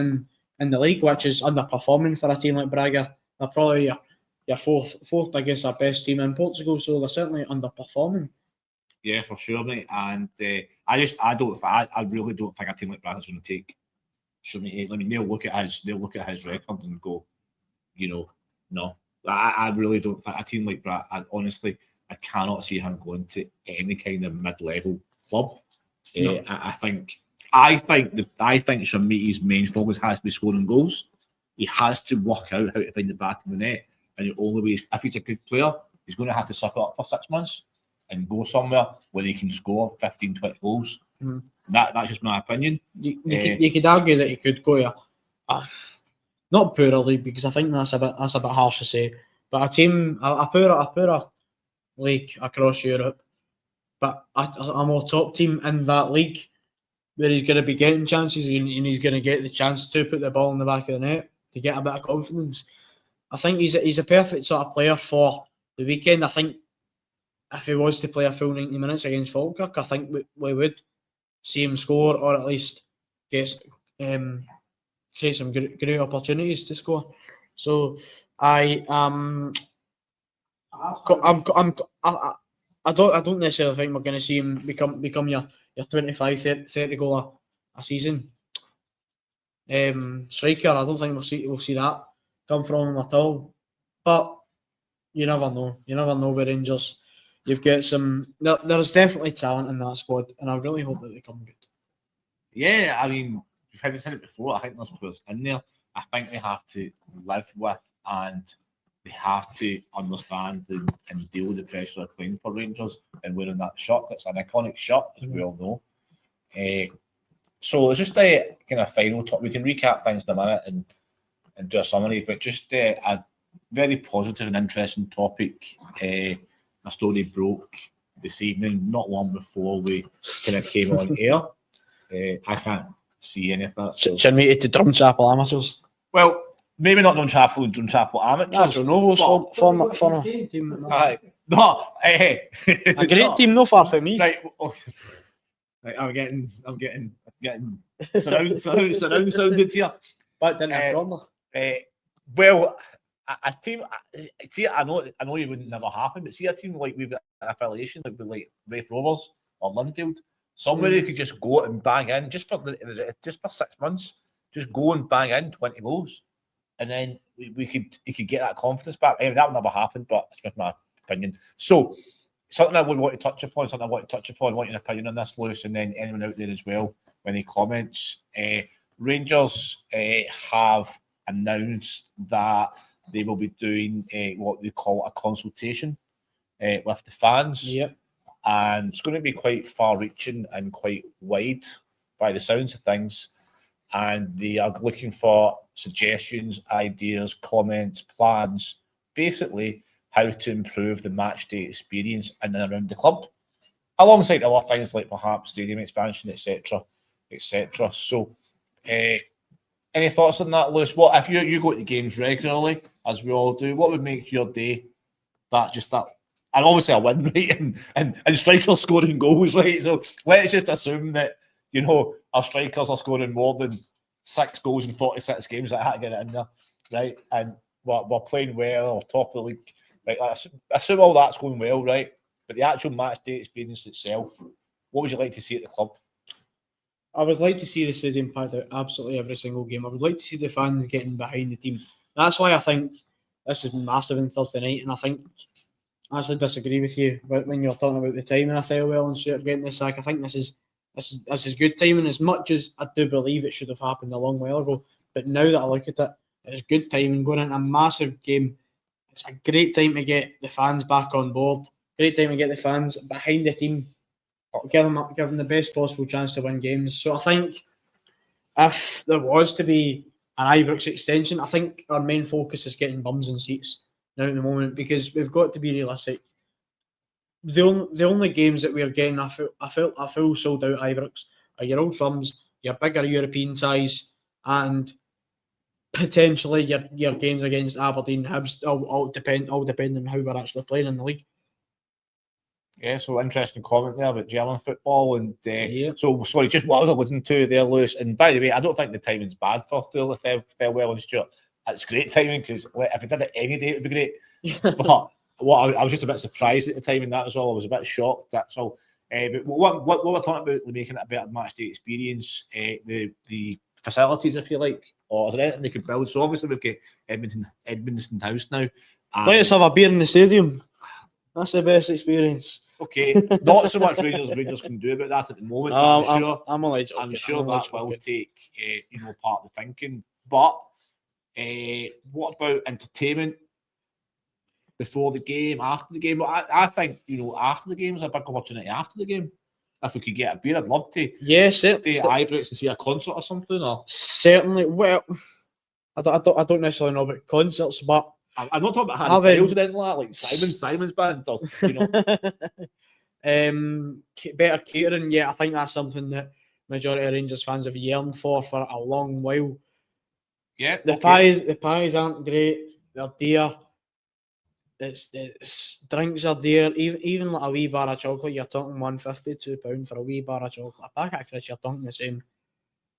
in the league, which is underperforming for a team like Braga. They're probably your fourth biggest or best team in Portugal, so they're certainly underperforming. Yeah, for sure, mate. And I really don't think a team like Braga's going to take Shamiti. I mean, they'll look at his record and go, no. I really don't think a team like Braga. Honestly, I cannot see him going to any kind of mid-level club. No. I think Shamiti's main focus has to be scoring goals. He has to work out how to find the back of the net, and the only way, if he's a good player, he's going to have to suck it up for 6 months and go somewhere where he can score 15, 20 goals. Mm. That's just my opinion. You could argue that he could go not poorer league, because I think that's a bit harsh to say, but a poorer league across Europe, but a more top team in that league, where he's going to be getting chances and he's going to get the chance to put the ball in the back of the net to get a bit of confidence. I think he's a perfect sort of player for the weekend. I think if he was to play a full 90 minutes against Falkirk, I think we would see him score, or at least get create some great opportunities to score. So I don't necessarily think we're going to see him become your 25, 30 goal a season striker. I don't think we'll see that come from him at all. But you never know. You never know with Rangers. You've got there's definitely talent in that squad, and I really hope that they come good. Yeah, I mean, we've said it before. I think there's players in there. I think they have to live with, and they have to understand and deal with the pressure of playing for Rangers and wearing that shirt. It's an iconic shirt, as we all know. So it's just a kind of final talk. We can recap things in a minute and do a summary, but just a very positive and interesting topic. A story broke this evening, not long before we kind of came on air. I can't see any of that. So. Should to Drumchapel amateurs? Well, maybe not Drumchapel amateurs. Novo's former team. No, a great team, no far from me. Right, right, I'm getting surround sounded here. But then well, a team. See, I know you wouldn't never happen, but see a team like we've got an affiliation like Raith Rovers or Linfield, somewhere you could just go and bang in just for 6 months, just go and bang in 20 goals, and then he could get that confidence back. I mean, that would never happen, but it's just my opinion. So something I would want to touch upon, want your opinion on this, Lewis, and then anyone out there as well, when he comments. Rangers have announced that they will be doing what they call a consultation with the fans. Yep. And it's going to be quite far-reaching and quite wide by the sounds of things. And they are looking for suggestions, ideas, comments, plans, basically how to improve the match day experience in and around the club, alongside other things like perhaps stadium expansion, etc., etc. So, any thoughts on that, Lewis? What if you go to the games regularly, as we all do? What would make your day that? And obviously a win, right? And strikers scoring goals, right? So let's just assume that, you know, our strikers are scoring more than 6 goals in 46 games. I had to get it in there, right? And we're playing well, we're top of the league. Right? Assume all that's going well, right? But the actual match day experience itself, what would you like to see at the club? I would like to see the stadium packed out absolutely every single game. I would like to see the fans getting behind the team. That's why I think this is massive on Thursday night, and I think I actually disagree with you when you're talking about the timing of Thelwell and Stuart getting the sack. I think this is good timing, as much as I do believe it should have happened a long while ago. But now that I look at it, it's good timing going into a massive game. It's a great time to get the fans back on board. Great time to get the fans behind the team. Give them the best possible chance to win games. So I think if there was to be an IBROX extension, I think our main focus is getting bums and seats now at the moment, because we've got to be realistic. The only games that we're getting a full sold out IBROX are your old firms, your bigger European ties, and potentially your games against Aberdeen, Hibs, all depending on how we're actually playing in the league. Yeah, so interesting comment there about German football. And Yeah. so, sorry, just what I was alluding to there, Lewis. And by the way, I don't think the timing's bad for Thelwell and Stuart. It's great timing, because if it did it any day, it would be great. But I was just a bit surprised at the timing, that was all. I was a bit shocked, that's all. But what we're talking about, making it a better match day experience, the facilities, if you like, or is there anything they could build? So obviously we've got Edmundston House now. Let's have a beer in the stadium. That's the best experience. Okay, not so much Rangers can do about that at the moment. I'm sure that will take part of the thinking. But what about entertainment before the game, after the game? I think after the game is a big opportunity. After the game, if we could get a beer, I'd love to. Yes, stay at IBROX and see a concert or something. Or certainly. Well, I don't necessarily know about concerts, but I'm not talking about Harry Styles or anything like Simon's band, or, better catering. Yeah, I think that's something that majority of Rangers fans have yearned for a long while. Yeah, the pies aren't great. They're dear. It's drinks are dear. Even like a wee bar of chocolate, you're talking £150, £2 for a wee bar of chocolate. A packet of crisps, you're talking the same.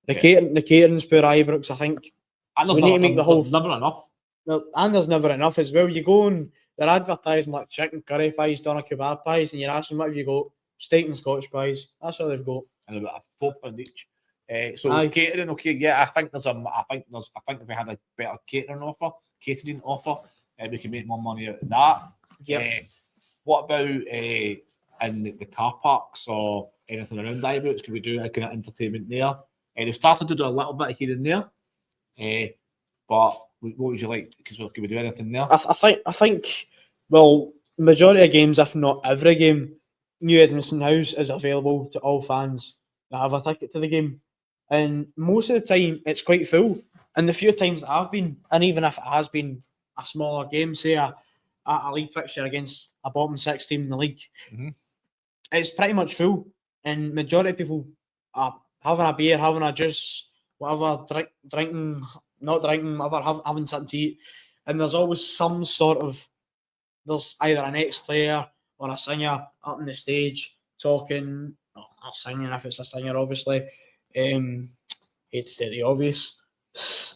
The catering's poor IBROX, I think. And we need to make the whole never enough. Well, and there's never enough as well. You go and they're advertising like chicken curry pies, doner kebab pies, and you're asking what have you got? Steak and Scotch pies. That's all they've got. And about £4 each. Catering, okay, yeah. I think if we had a better catering offer, we can make more money out of that. Yeah. What about in the car parks or anything around IBROX? Can we do a kind of entertainment there? They've started to do a little bit here and there, but what would you like? Because can we do anything there? I think. Well, majority of games, if not every game, New Edmundston House is available to all fans that have a ticket to the game, and most of the time it's quite full. And the few times that I've been, and even if it has been a smaller game, say a league fixture against a bottom 6 team in the league, it's pretty much full. And majority of people are having a beer, having a juice, whatever, drinking, not drinking, whatever, having something to eat. And there's always some sort of, there's either an ex-player or a singer up on the stage talking, or singing if it's a singer, obviously. Hate to state the obvious.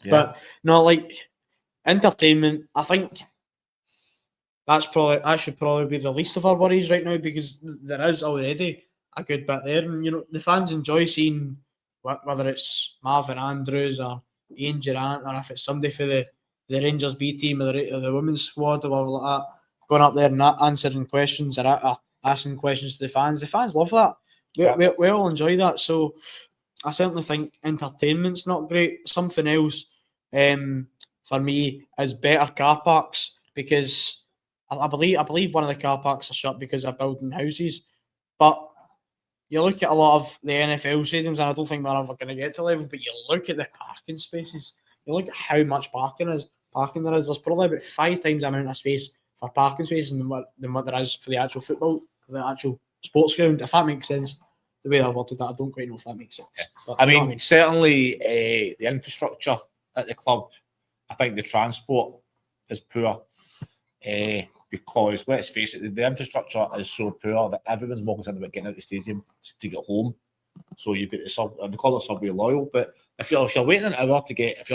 Yeah. But no, like entertainment, I think that should probably be the least of our worries right now, because there is already a good bit there, and the fans enjoy seeing whether it's Marvin Andrews or Ian Durant, or if it's somebody for the Rangers B team or the women's squad or whatever like that, going up there and answering questions, or asking questions to the fans. The fans love that. We all enjoy that. So I certainly think entertainment's not great. Something else for me is better car parks, because I believe one of the car parks are shut because they're building houses. But you look at a lot of the NFL stadiums, and I don't think we're ever going to get to level, but you look at the parking spaces, you look at how much parking there is. There's probably about 5 times the amount of space for parking spaces than what there is for the actual football, for the actual sports ground, if that makes sense. The way I worded that, I don't quite know if that makes sense. But, I mean, certainly the infrastructure at the club, I think the transport is poor. Because let's face it, the infrastructure is so poor that everyone's more concerned about getting out of the stadium to get home. So you've got they call it Subway Loyal, but if you're waiting an hour to get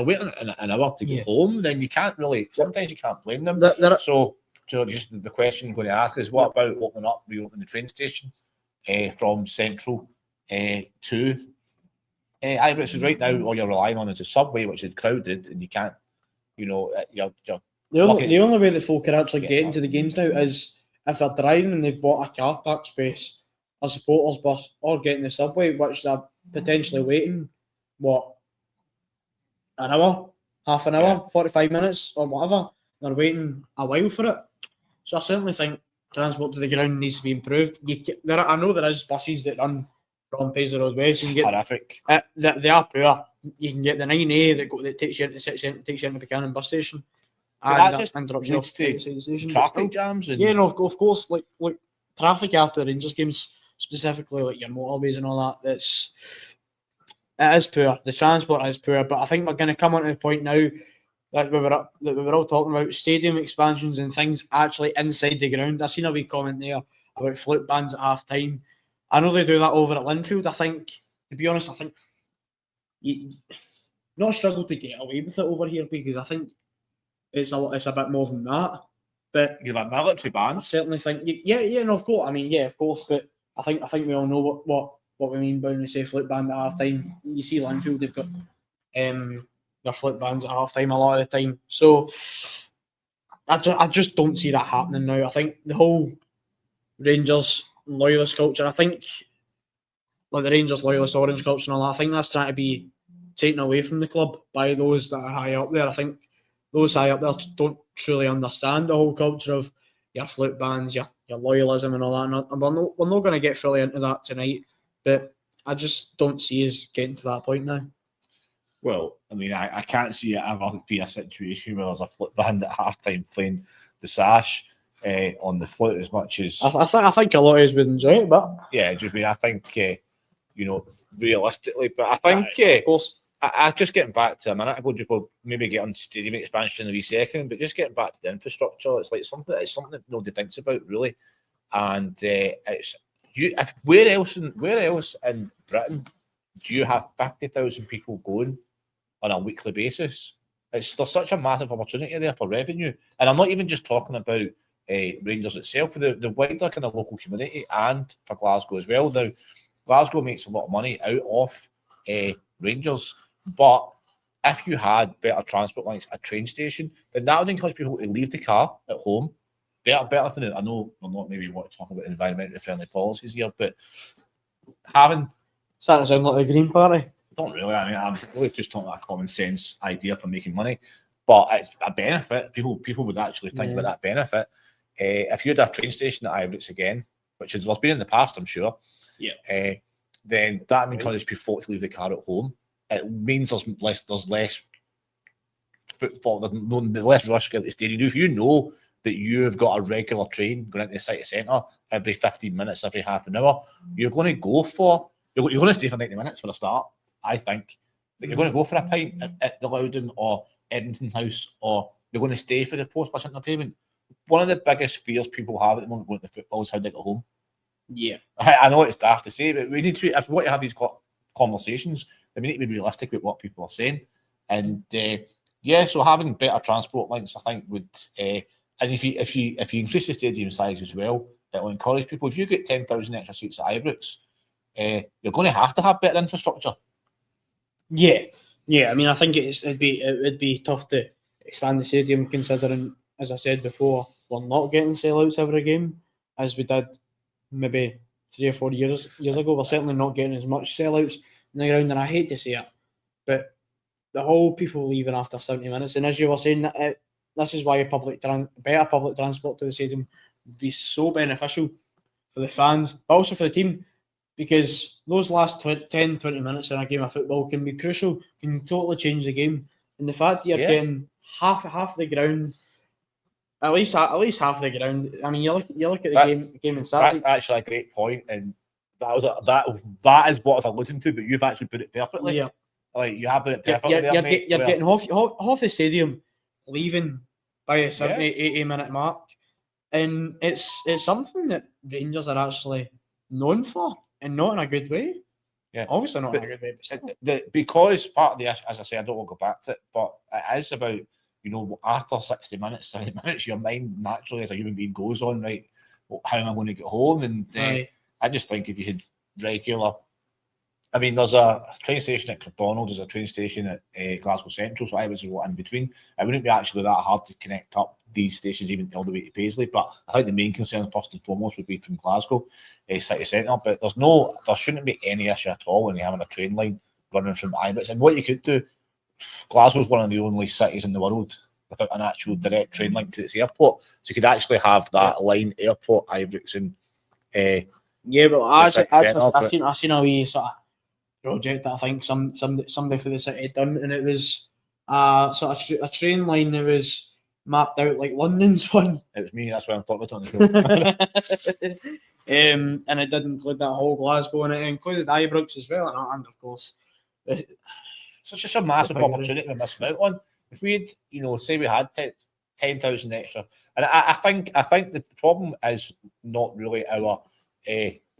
home, then you can't really. Sometimes you can't blame them. So just the question I'm going to ask is, what about reopening the train station from Central to IBROX? Right now, all you're relying on is a subway, which is crowded, and you can't. You're the only way that folk are actually getting to the games now is if they're driving and they've bought a car park space, a supporters bus, or getting the subway, which they're potentially waiting, an hour, half an hour, 45 minutes, or whatever. They're waiting a while for it. So I certainly think transport to the ground needs to be improved. I know there is buses that run from Paisley Road West. Horrific. They are poor. You can get the 9A that takes you into the city centre, takes you into the Buchanan bus station. And that just drops you off to the station. traffic jams. And of course, like traffic after the Rangers games, specifically like your motorways and all that. It is poor. The transport is poor, but I think we're going to come on to the point now that we were all talking about stadium expansions and things actually inside the ground. I seen a wee comment there about flute bands at half time. I know they do that over at Linfield. I think, to be honest, you not struggle to get away with it over here, because I think it's a bit more than that. But you're like military I bands. certainly think, of course. I mean, of course. But I think we all know what we mean when we say flute band at half time. You see Linfield, they've got their flute bands at half time a lot of the time. So I just don't see that happening now. I think the whole Rangers loyalist culture, I think, like the Rangers loyalist orange culture and all that, I think that's trying to be taken away from the club by those that are high up there. I think those high up there don't truly understand the whole culture of your flute bands, your loyalism and all that. And we're not going to get fully into that tonight, but I just don't see us getting to that point now. Well, I mean, I can't see it ever be a situation where there's a flute band at halftime playing the sash on the flute as much as... I think a lot of us would enjoy it, but... Yeah, I think, realistically, but I think... of course. I just getting back to a minute ago, we'll maybe get onto stadium expansion in a wee second, but just getting back to the infrastructure, it's something that nobody thinks about really, and where else in Britain do you have 50,000 people going on a weekly basis? There's such a massive opportunity there for revenue, and I'm not even just talking about Rangers itself, for the wider kind of local community and for Glasgow as well. Now, Glasgow makes a lot of money out of Rangers. But if you had better transport lines at a train station, then that would encourage people to leave the car at home. Better than it. I know we're not maybe want to talk about environmentally friendly policies here, but having... Starting to sound like the Green Party. Don't really. I mean, I'm really just talking about a common sense idea for making money, but it's a benefit. People would actually think about that benefit. If you had a train station at IBROX again, which has been in the past, I'm sure, then that would encourage people to leave the car at home. It means there's less footfall, there's less rush to get to the stadium. If you know that you've got a regular train going into the city centre every 15 minutes, every half an hour, you're going to stay for 90 minutes for a start. I think that you're going to go for a pint at the Loudon or Edmonton House, or you're going to stay for the post-match entertainment. One of the biggest fears people have at the moment going to football is how they get home. Yeah, I know it's daft to say, but we need to be, if we want to have these conversations, then we need to be realistic with what people are saying. And so having better transport links, I think, would and if you increase the stadium size as well, it will encourage people. If you get 10,000 extra seats at IBROX, you're going to have better infrastructure. Yeah. I mean, I think it would be tough to expand the stadium, considering, as I said before, we're not getting sellouts every game as we did maybe 3 or 4 years ago. We're certainly not getting as much sellouts in the ground, and I hate to say it, but the whole people leaving after 70 minutes, and as you were saying, this is why better public transport to the stadium would be so beneficial for the fans, but also for the team, because those last 10, 20 minutes in a game of football can be crucial, can totally change the game. And the fact that you're getting half the ground, at least half the ground. I mean, you look at the game in Saturday. That's actually a great point, and that is what I was alluding to. But you've actually put it perfectly. Yeah, like you have put it perfectly. You're getting half the stadium leaving by a 70, 80 minute mark, and it's something that Rangers are actually known for, and not in a good way. Yeah, obviously not in a good way. But because part of the, as I say, I don't want to go back to it, but it is about, after 60 minutes, 70 minutes, your mind naturally as a human being goes on, right? Well, how am I going to get home? And I just think if you had regular, I mean, there's a train station at Cardonald, there's a train station at Glasgow Central, so I was in between. It wouldn't be actually that hard to connect up these stations even all the way to Paisley, but I think the main concern first and foremost would be from Glasgow city centre. But there shouldn't be any issue at all when you're having a train line running from IBROX. And what you could do, Glasgow's one of the only cities in the world without an actual direct train link to its airport, so you could actually have that line, airport, IBROX, and but I've seen a wee sort of project that I think somebody for the city had done, and it was sort of a train line that was mapped out like London's one. It was me, that's why I'm talking about it on the show. And it did include that whole Glasgow, and it included IBROX as well, and of course. So it's just a massive opportunity we're missing out on. If we had, say we had 10,000 extra, and I think the problem is not really our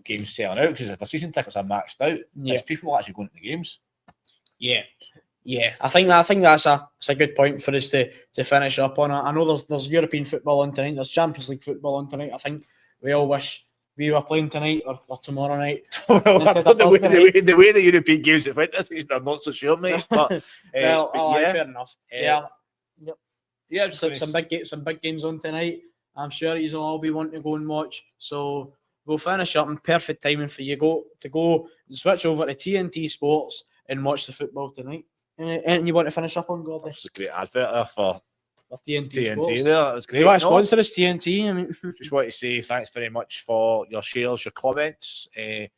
games selling out, because if the season tickets are maxed out, it's people actually going to the games. Yeah, I think that's a good point for us to finish up on. I know there's European football on tonight, there's Champions League football on tonight. I think we all wish we were playing tonight or tomorrow night. the way the European games have went this season, I'm not so sure, mate. But fair enough. Some big games on tonight. I'm sure you'll all be wanting to go and watch. So we'll finish up in perfect timing for you to go and switch over to TNT Sports and watch the football tonight. And you want to finish up on, Gordy? It's a great advert there for TNT Sports. There. That was great. You want to sponsor us, TNT? I mean, just want to say thanks very much for your shares, your comments, coming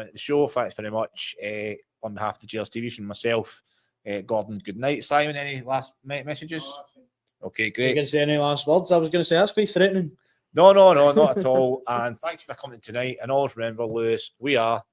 into the show. Thanks very much on behalf of the Gers TV from myself, Gordon. Good night, Simon. Any last messages? Okay, great. You going to say any last words? I was going to say that's quite threatening. No, not at all. And thanks for coming tonight. And always remember, Lewis, we are